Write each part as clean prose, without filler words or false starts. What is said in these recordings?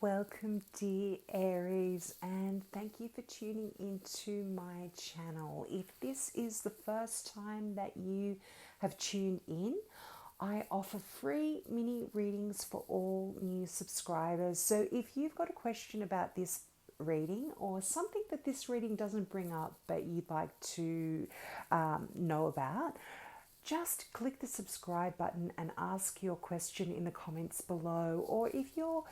welcome, dear Aries, and thank you for tuning into my channel. If this is the first time that you have tuned in, I offer free mini readings for all new subscribers. So if you've got a question about this reading or something that this reading doesn't bring up but you'd like to know about, just click the subscribe button and ask your question in the comments below. Or if you're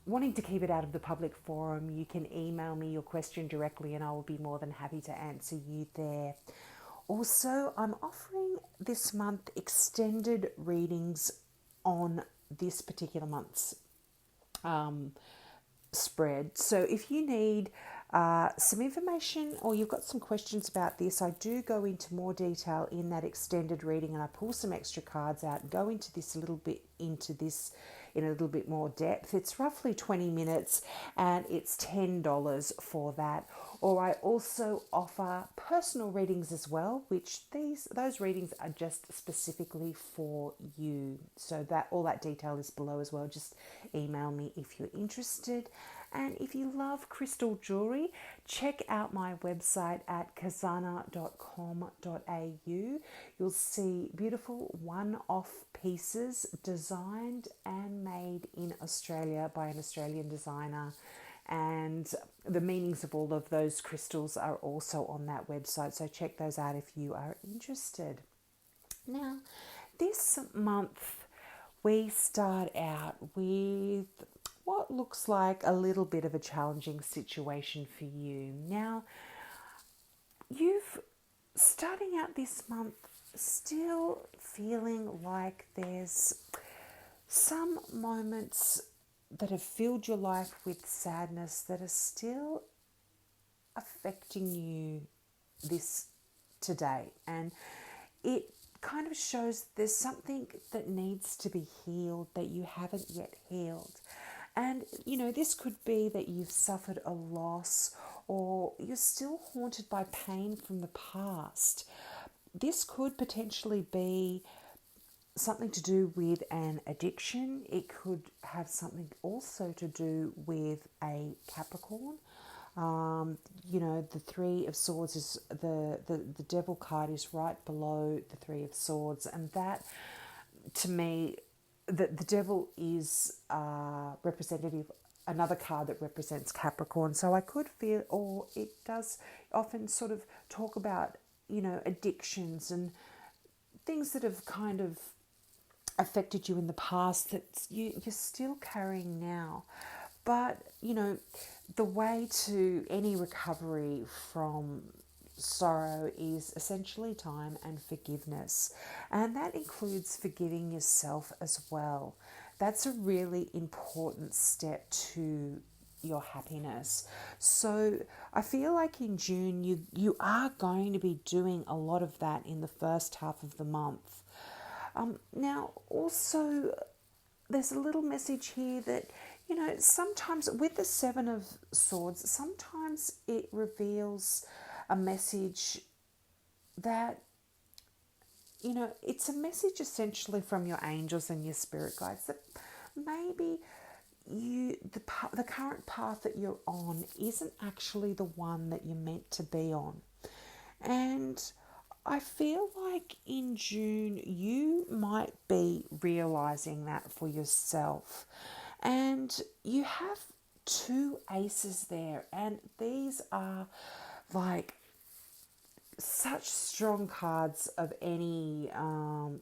wanting to keep it out of the public forum, you can email me your question directly and I will be more than happy to answer you there. Also, I'm offering this month extended readings on this particular month's spread. So if you need some information or you've got some questions about this, I do go into more detail in that extended reading, and I pull some extra cards out and go into this a little bit in a little bit more depth. It's roughly 20 minutes and it's $10 for that. Or I also offer personal readings as well, which those readings are just specifically for you. So that all that detail is below as well. Just email me if you're interested. And if you love crystal jewelry, check out my website at kazana.com.au. You'll see beautiful one-off pieces designed and made in Australia by an Australian designer. And the meanings of all of those crystals are also on that website. So check those out if you are interested. Now, this month we start out with what looks like a little bit of a challenging situation for you. Now, you've starting out this month still feeling like there's some moments that have filled your life with sadness that are still affecting you this today. And it kind of shows there's something that needs to be healed that you haven't yet healed. And, this could be that you've suffered a loss or you're still haunted by pain from the past. This could potentially be something to do with an addiction. It could have something also to do with a Capricorn. The Three of Swords is the Devil card is right below the Three of Swords, and that, to me, the Devil is representative, another card that represents Capricorn. So I could feel, or it does often sort of talk about, addictions and things that have kind of affected you in the past that you're still carrying now. But, the way to any recovery from sorrow is essentially time and forgiveness. And that includes forgiving yourself as well. That's a really important step to your happiness. So I feel like in June you are going to be doing a lot of that in the first half of the month. Now also there's a little message here that sometimes with the Seven of Swords, sometimes it reveals a message that it's a message essentially from your angels and your spirit guides that maybe the current path that you're on isn't actually the one that you're meant to be on. And I feel like in June you might be realizing that for yourself. And you have two aces there, and these are like such strong cards of any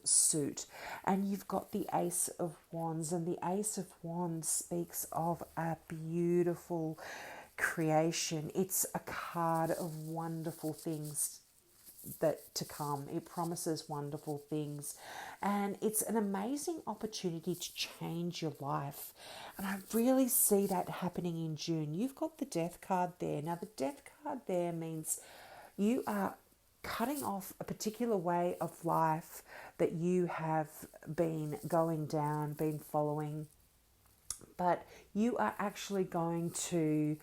suit. And you've got the Ace of Wands, and the Ace of Wands speaks of a beautiful creation. It's a card of wonderful things that to come. It promises wonderful things, and it's an amazing opportunity to change your life. And I really see that happening in June. You've got the Death card there. Now the Death card there means you are cutting off a particular way of life that you have been going down, been following, but you are actually going to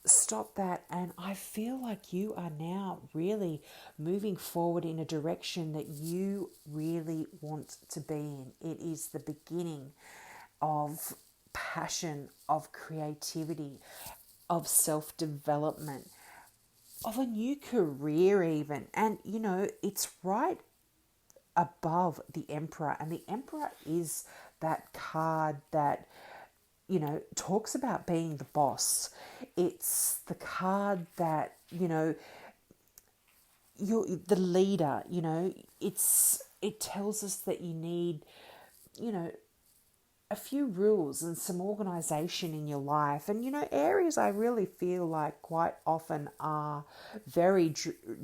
stop that. And I feel like you are now really moving forward in a direction that you really want to be in. It is the beginning of passion, of creativity, of self-development, of a new career even. And, it's right above the Emperor. And the Emperor is that card that, talks about being the boss. It's the card that, you're the leader. It tells us that you need, you know, a few rules and some organization in your life. And, Aries, I really feel like quite often are very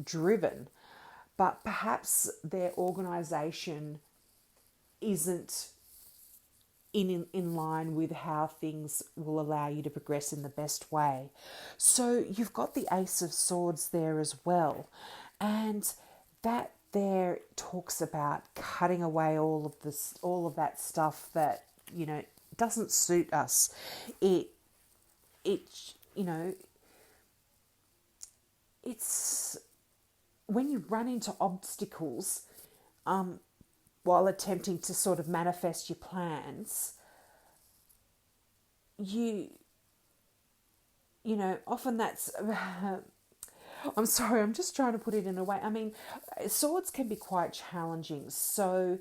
driven, but perhaps their organization isn't in line with how things will allow you to progress in the best way. So you've got the Ace of Swords there as well. And that there talks about cutting away all of that stuff that, doesn't suit us. It you know, it's when you run into obstacles, while attempting to sort of manifest your plans, you often that's I'm sorry, I'm just trying to put it in a way. I mean, swords can be quite challenging. So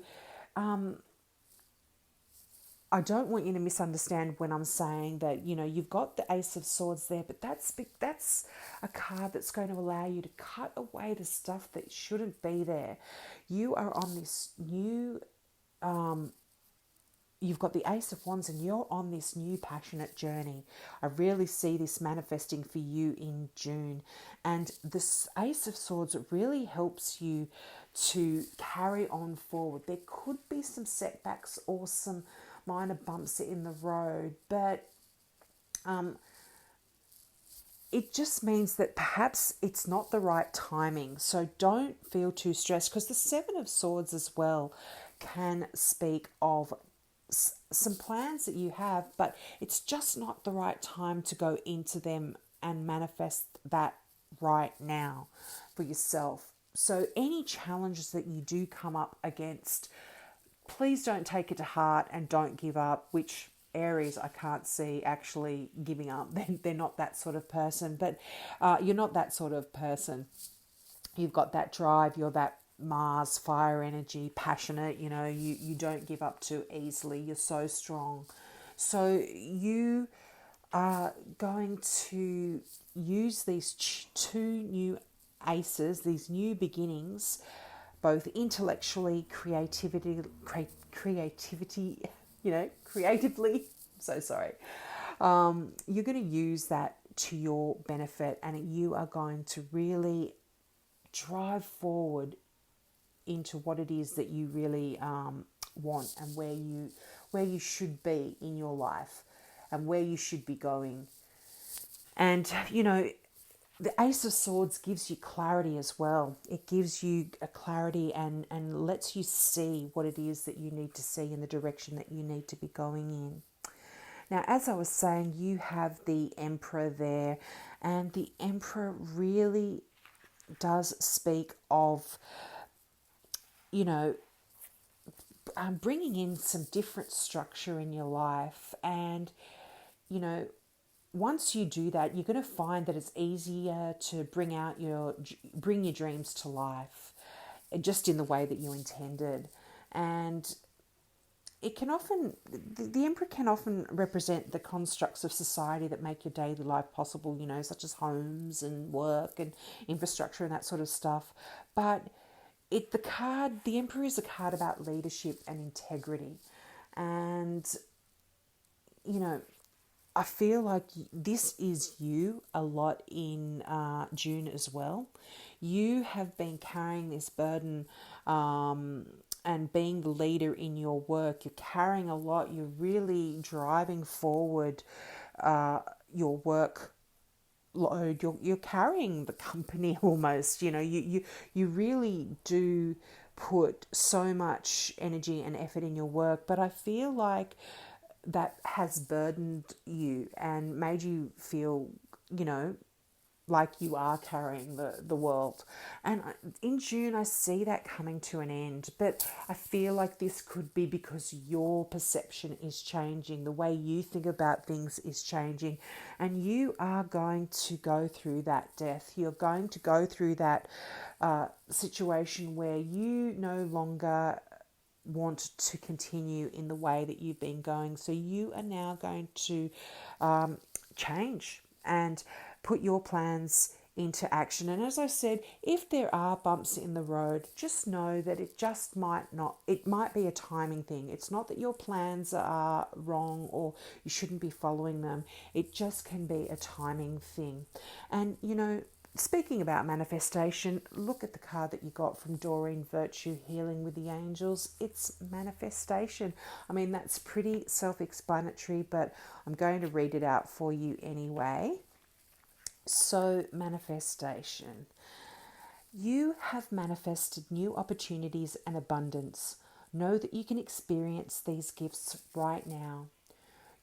I don't want you to misunderstand when I'm saying that, you've got the Ace of Swords there, but that's a card that's going to allow you to cut away the stuff that shouldn't be there. You are on this new, you've got the Ace of Wands and you're on this new passionate journey. I really see this manifesting for you in June. And this Ace of Swords really helps you to carry on forward. There could be some setbacks or some minor bumps in the road, but it just means that perhaps it's not the right timing. So don't feel too stressed, because the Seven of Swords as well can speak of some plans that you have, but it's just not the right time to go into them and manifest that right now for yourself. So any challenges that you do come up against, please don't take it to heart and don't give up, which Aries I can't see actually giving up. They're not that sort of person, but you're not that sort of person. You've got that drive, you're that Mars, fire energy, passionate, you don't give up too easily. You're so strong. So you are going to use these two new aces, these new beginnings, both intellectually, creativity, creatively. So sorry. You're going to use that to your benefit, and you are going to really drive forward into what it is that you really want, and where you should be in your life and where you should be going. And the Ace of Swords gives you clarity as well. It gives you a clarity and lets you see what it is that you need to see in the direction that you need to be going in. Now, as I was saying, you have the Emperor there, and the Emperor really does speak of, bringing in some different structure in your life. And, once you do that, you're going to find that it's easier to bring your dreams to life, just in the way that you intended. And it can often, the Emperor can often represent the constructs of society that make your daily life possible, such as homes and work and infrastructure and that sort of stuff. But the Emperor is a card about leadership and integrity. And, I feel like this is you a lot in June as well. You have been carrying this burden and being the leader in your work. You're carrying a lot. You're really driving forward your work load. You're carrying the company almost. You really do put so much energy and effort in your work. But I feel like that has burdened you and made you feel, like you are carrying the world. And in June, I see that coming to an end. But I feel like this could be because your perception is changing. The way you think about things is changing. And you are going to go through that death. You're going to go through that situation where you no longer want to continue in the way that you've been going. So you are now going to change and put your plans into action. And as I said, if there are bumps in the road, just know that it just might not, it might be a timing thing. It's not that your plans are wrong or you shouldn't be following them. It just can be a timing thing. And, you know, speaking about manifestation, look at the card that you got from Doreen Virtue, Healing with the Angels. It's manifestation. I mean, that's pretty self-explanatory, but I'm going to read it out for you anyway. So, manifestation. You have manifested new opportunities and abundance. Know that you can experience these gifts right now.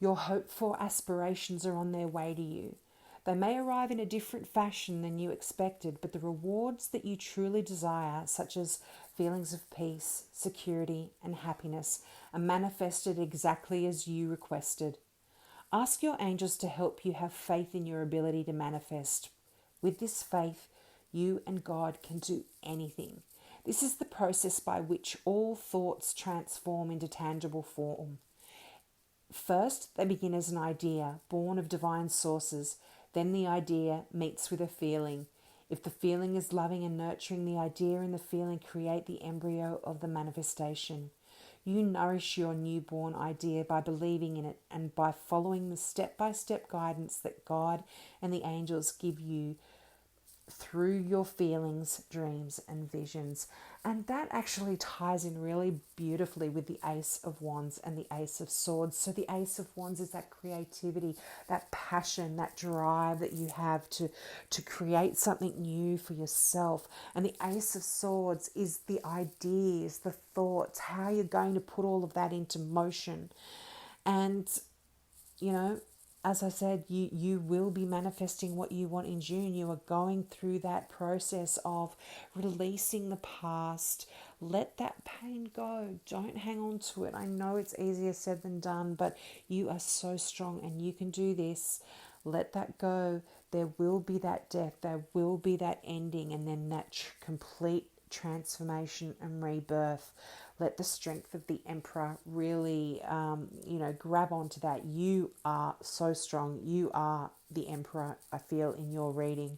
Your hoped for aspirations are on their way to you. They may arrive in a different fashion than you expected, but the rewards that you truly desire, such as feelings of peace, security, and happiness, are manifested exactly as you requested. Ask your angels to help you have faith in your ability to manifest. With this faith, you and God can do anything. This is the process by which all thoughts transform into tangible form. First, they begin as an idea, born of divine sources. Then the idea meets with a feeling. If the feeling is loving and nurturing, the idea and the feeling create the embryo of the manifestation. You nourish your newborn idea by believing in it and by following the step-by-step guidance that God and the angels give you through your feelings, dreams, and visions. And that actually ties in really beautifully with the Ace of Wands and the Ace of Swords. So the Ace of Wands is that creativity, that passion, that drive that you have to create something new for yourself. And the Ace of Swords is the ideas, the thoughts, how you're going to put all of that into motion. And, you know, as I said, you will be manifesting what you want in June. You are going through that process of releasing the past. Let that pain go. Don't hang on to it. I know it's easier said than done, but you are so strong and you can do this. Let that go. There will be that death. There will be that ending, and then that complete transformation and rebirth. Let the strength of the Emperor really, grab onto that. You are so strong. You are the Emperor, I feel, in your reading.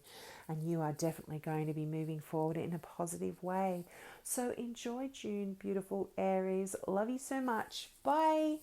And you are definitely going to be moving forward in a positive way. So enjoy June, beautiful Aries. Love you so much. Bye.